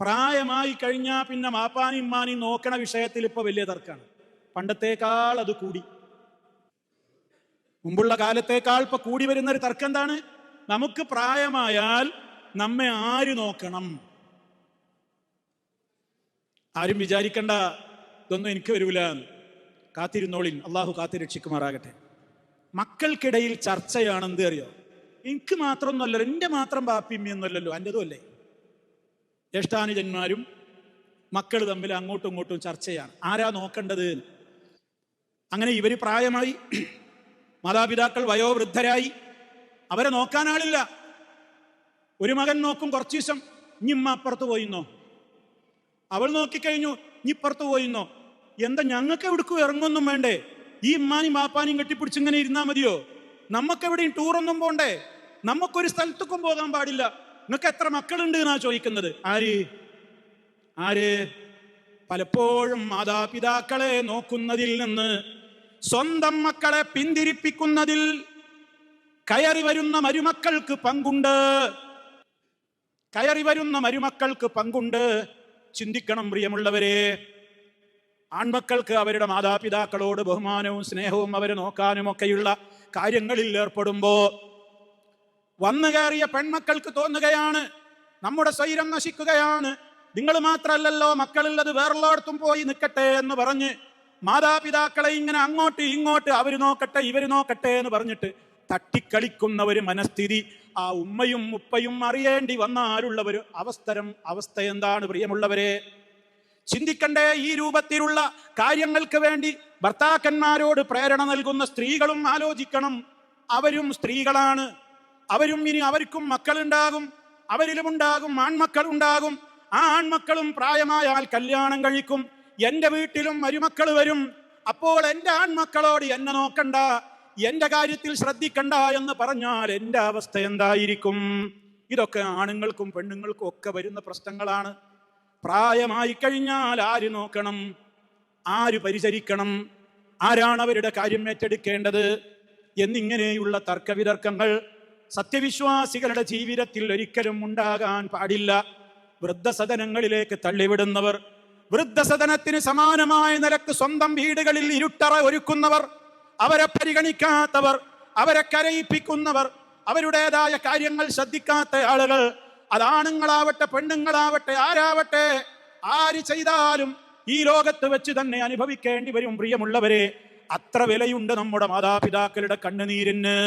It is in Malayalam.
പ്രായമായി കഴിഞ്ഞാൽ പിന്നെ മാപ്പാനും മാനും നോക്കണ വിഷയത്തിൽ ഇപ്പൊ വലിയ തർക്കമാണ്. പണ്ടത്തേക്കാൾ അത് കൂടി, മുമ്പുള്ള കാലത്തേക്കാൾ ഇപ്പൊ കൂടി വരുന്നൊരു തർക്കം എന്താണ്? നമുക്ക് പ്രായമായാൽ നമ്മെ ആര് നോക്കണം? ആരും വിചാരിക്കണ്ട ഇതൊന്നും എനിക്ക് വരൂല, കാത്തിരുന്നോളിൻ, അള്ളാഹു കാത്തിരക്ഷിക്കുമാറാകട്ടെ. മക്കൾക്കിടയിൽ ചർച്ചയാണ്. എന്ത് അറിയോ? എനിക്ക് മാത്രമൊന്നുമല്ലല്ലോ, എൻ്റെ മാത്രം ബാപ്പിമ്മയൊന്നുമല്ലല്ലോ, എൻ്റെതും അല്ലേ. ജ്യേഷ്ഠാനുജന്മാരും മക്കൾ തമ്മിൽ അങ്ങോട്ടും ഇങ്ങോട്ടും ചർച്ചയാണ്, ആരാ നോക്കേണ്ടത്. അങ്ങനെ ഇവര് പ്രായമായി, മാതാപിതാക്കൾ വയോവൃദ്ധരായി, അവരെ നോക്കാൻ ആളില്ല. ഒരു മകൻ നോക്കും കുറച്ചു ദിവസം, ഇനിമ്മ അപ്പുറത്ത് പോയിന്നോ, അവൾ നോക്കിക്കഴിഞ്ഞു, ഇനിപ്പുറത്ത് പോയിന്നോ. എന്താ ഞങ്ങൾക്ക് എവിടേക്കും ഇറങ്ങൊന്നും വേണ്ടേ? ഈ ഇമ്മാനും ബാപ്പാനും കെട്ടിപ്പിടിച്ച് ഇങ്ങനെ ഇരുന്നാ മതിയോ? നമുക്കെവിടെയും ടൂറൊന്നും പോണ്ടേ? നമുക്കൊരു സ്ഥലത്തേക്കും പോകാൻ പാടില്ല. നിങ്ങൾക്ക് എത്ര മക്കളുണ്ട് എന്നാ ചോദിക്കുന്നത്. ആര് പലപ്പോഴും മാതാപിതാക്കളെ നോക്കുന്നതിൽ നിന്ന് സ്വന്തം മക്കളെ പിന്തിരിപ്പിക്കുന്നതിൽ കയറി വരുന്ന മരുമക്കൾക്ക് പങ്കുണ്ട്. ചിന്തിക്കണം പ്രിയമുള്ളവരെ. ആൺമക്കൾക്ക് അവരുടെ മാതാപിതാക്കളോട് ബഹുമാനവും സ്നേഹവും അവരെ നോക്കാനും ഒക്കെയുള്ള കാര്യങ്ങളിൽ ഏർപ്പെടുമ്പോ വന്നു കയറിയ പെൺമക്കൾക്ക് തോന്നുകയാണ് നമ്മുടെ സ്വൈരം നശിക്കുകയാണ്, നിങ്ങൾ മാത്രമല്ലല്ലോ മക്കളുള്ളത്, വേറുള്ളടത്തും പോയി നിൽക്കട്ടെ എന്ന് പറഞ്ഞ് മാതാപിതാക്കളെ ഇങ്ങനെ അങ്ങോട്ട് ഇങ്ങോട്ട് അവര് നോക്കട്ടെ ഇവര് നോക്കട്ടെ എന്ന് പറഞ്ഞിട്ട് തട്ടിക്കളിക്കുന്ന ഒരു മനസ്ഥിതി ആ ഉമ്മയും ഉപ്പയും അറിയേണ്ടി വന്നാലുള്ള ഒരു അവസ്ഥ എന്താണ് പ്രിയമുള്ളവരെ? ചിന്തിക്കണ്ടേ? ഈ രൂപത്തിലുള്ള കാര്യങ്ങൾക്ക് വേണ്ടി ഭർത്താക്കന്മാരോട് പ്രേരണ നൽകുന്ന സ്ത്രീകളും ആലോചിക്കണം. അവരും സ്ത്രീകളാണ്, അവർക്കും മക്കളുണ്ടാകും, അവരിലുമുണ്ടാകും ആൺമക്കളുണ്ടാകും. ആ ആൺമക്കളും പ്രായമായാൽ കല്യാണം കഴിക്കും. എന്റെ വീട്ടിലും മരുമക്കൾ വരും. അപ്പോൾ എന്റെ ആൺമക്കളോട് എന്നെ നോക്കണ്ട, എന്റെ കാര്യത്തിൽ ശ്രദ്ധിക്കണ്ട എന്ന് പറഞ്ഞാൽ എന്റെ അവസ്ഥ എന്തായിരിക്കും? ഇതൊക്കെ ആണുങ്ങൾക്കും പെണ്ണുങ്ങൾക്കും ഒക്കെ വരുന്ന പ്രശ്നങ്ങളാണ്. പ്രായമായി കഴിഞ്ഞാൽ ആര് നോക്കണം, ആര് പരിചരിക്കണം, ആരാണ് അവരുടെ കാര്യം ഏറ്റെടുക്കേണ്ടത് എന്നിങ്ങനെയുള്ള തർക്കവിതർക്കങ്ങൾ സത്യവിശ്വാസികളുടെ ജീവിതത്തിൽ ഒരിക്കലും ഉണ്ടാകാൻ പാടില്ല. വൃദ്ധസദനങ്ങളിലേക്ക് തള്ളിവിടുന്നവർ, വൃദ്ധസദനത്തിന് സമാനമായ നിലക്ക് സ്വന്തം വീടുകളിൽ ഇരുട്ടറ ഒരുക്കുന്നവർ, അവരെ പരിഗണിക്കാത്തവർ, അവരെ കരയിപ്പിക്കുന്നവർ, അവരുടേതായ കാര്യങ്ങൾ ശ്രദ്ധിക്കാത്ത ആളുകൾ, അതാണുങ്ങളാവട്ടെ പെണ്ണുങ്ങളാവട്ടെ ആരാവട്ടെ, ആര് ചെയ്താലും ഈ ലോകത്ത് വെച്ച് തന്നെ അനുഭവിക്കേണ്ടി വരും പ്രിയമുള്ളവരെ. അത്ര വിലയുണ്ട് നമ്മുടെ മാതാപിതാക്കളുടെ കണ്ണുനീരിന്.